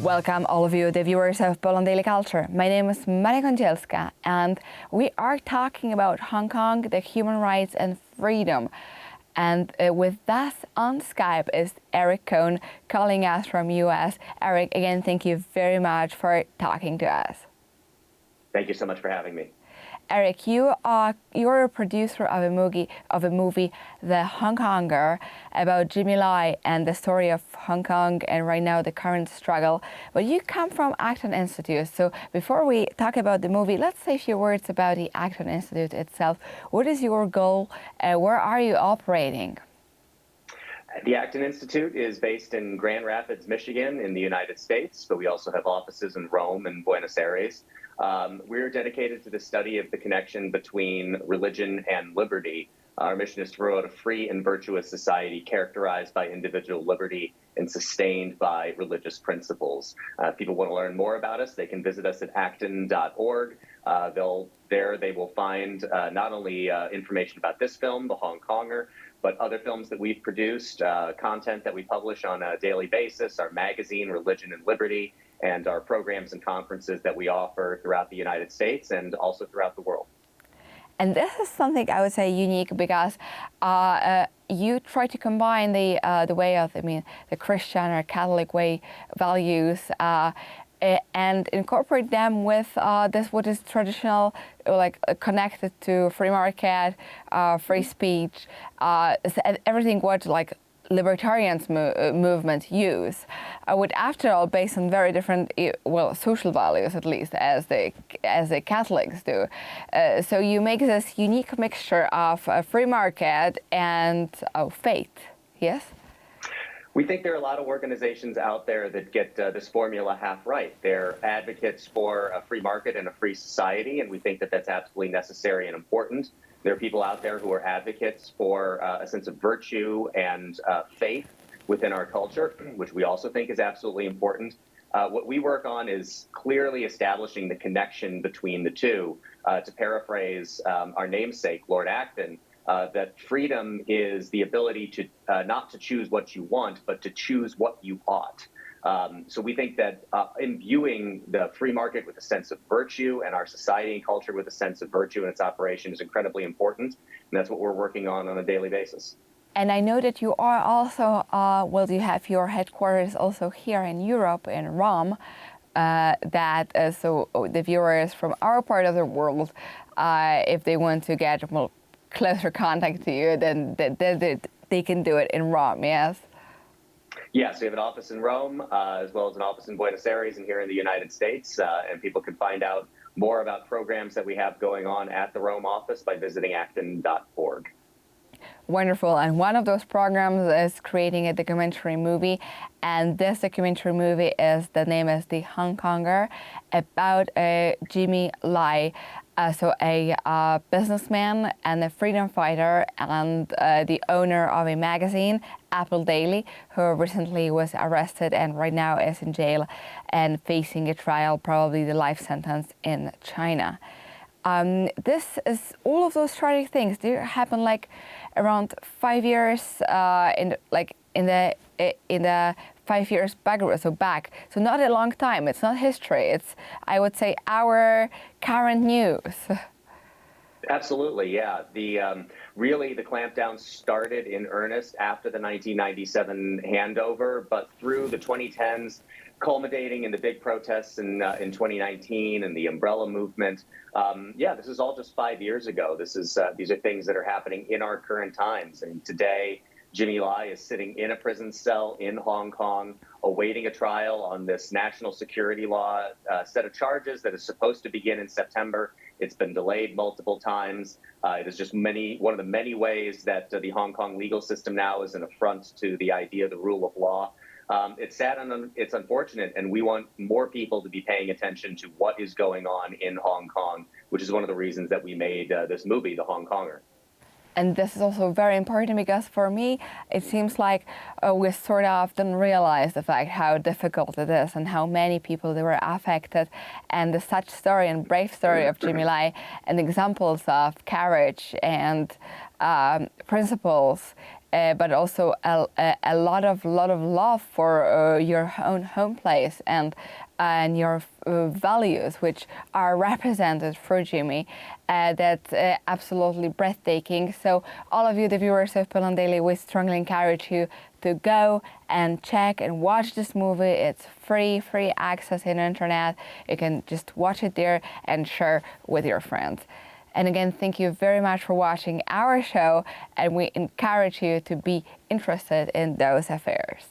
Welcome all of you, the viewers of Poland Daily Culture. My name is Maria Kądzielska, and we are talking about Hong Kong, the human rights and freedom. And with us on Skype is Eric Kohn, calling us from US. Eric, again, thank you very much for talking to us. Thank you so much for having me. Eric, you're a producer of a movie, The Hong Konger, about Jimmy Lai and the story of Hong Kong and right now the current struggle. But you come from Acton Institute, so before we talk about the movie, let's say a few words about the Acton Institute itself. What is your goal? Where are you operating? The Acton Institute is based in Grand Rapids, Michigan, in the United States, but we also have offices in Rome and Buenos Aires. We're dedicated to the study of the connection between religion and liberty. Our mission is to promote a free and virtuous society characterized by individual liberty and sustained by religious principles. If people want to learn more about us, they can visit us at acton.org. They will find not only information about this film, The Hong Konger, but other films that we've produced, content that we publish on a daily basis, our magazine, Religion and Liberty, and our programs and conferences that we offer throughout the United States and also throughout the world. And this is something I would say unique because you try to combine the way of, the Christian or Catholic way values and incorporate them with what is traditional, like connected to free market, free speech, everything what like libertarians movement use, would after all based on very different, social values at least as the Catholics do. So you make this unique mixture of free market and faith. Yes. We think there are a lot of organizations out there that get this formula half right. They're advocates for a free market and a free society, and we think that that's absolutely necessary and important. There are people out there who are advocates for a sense of virtue and faith within our culture, which we also think is absolutely important. What we work on is clearly establishing the connection between the two. To paraphrase our namesake, Lord Acton, that freedom is the ability to not to choose what you want, but to choose what you ought. So we think that imbuing the free market with a sense of virtue and our society and culture with a sense of virtue in its operation is incredibly important. And that's what we're working on a daily basis. And I know that you are also, you have your headquarters also here in Europe, in Rome, so the viewers from our part of the world, if they want to get closer contact to you, then they can do it in Rome, yes? Yes, we have an office in Rome, as well as an office in Buenos Aires and here in the United States. And people can find out more about programs that we have going on at the Rome office by visiting acton.org. Wonderful. And one of those programs is creating a documentary movie. And this documentary movie the name is The Hong Konger, about Jimmy Lai. So a businessman and a freedom fighter and the owner of a magazine, Apple Daily, who recently was arrested and right now is in jail and facing a trial, probably the life sentence in China. This is all of those tragic things. They happen like around 5 years in the 5 years back. So not a long time. It's not history. It's, I would say, our current news. Absolutely, yeah. Really, the clampdown started in earnest after the 1997 handover, but through the 2010s, culminating in the big protests in 2019 and the umbrella movement. This is all just 5 years ago. These are things that are happening in our current times. And today, Jimmy Lai is sitting in a prison cell in Hong Kong, awaiting a trial on this national security law set of charges that is supposed to begin in September. It's been delayed multiple times. It is just one of the many ways that the Hong Kong legal system now is an affront to the idea of the rule of law. It's sad and it's unfortunate, and we want more people to be paying attention to what is going on in Hong Kong, which is one of the reasons that we made this movie, The Hong Konger. And this is also very important because for me, it seems like we sort of didn't realize the fact how difficult it is and how many people they were affected. And the such story and brave story of Jimmy Lai and examples of courage and principles but also a lot of love for your own home place and your values, which are represented through Jimmy. That's absolutely breathtaking. So all of you, the viewers of Film Daily, we strongly encourage you to go and check and watch this movie. It's free access in the internet. You can just watch it there and share with your friends. And again, thank you very much for watching our show, and we encourage you to be interested in those affairs.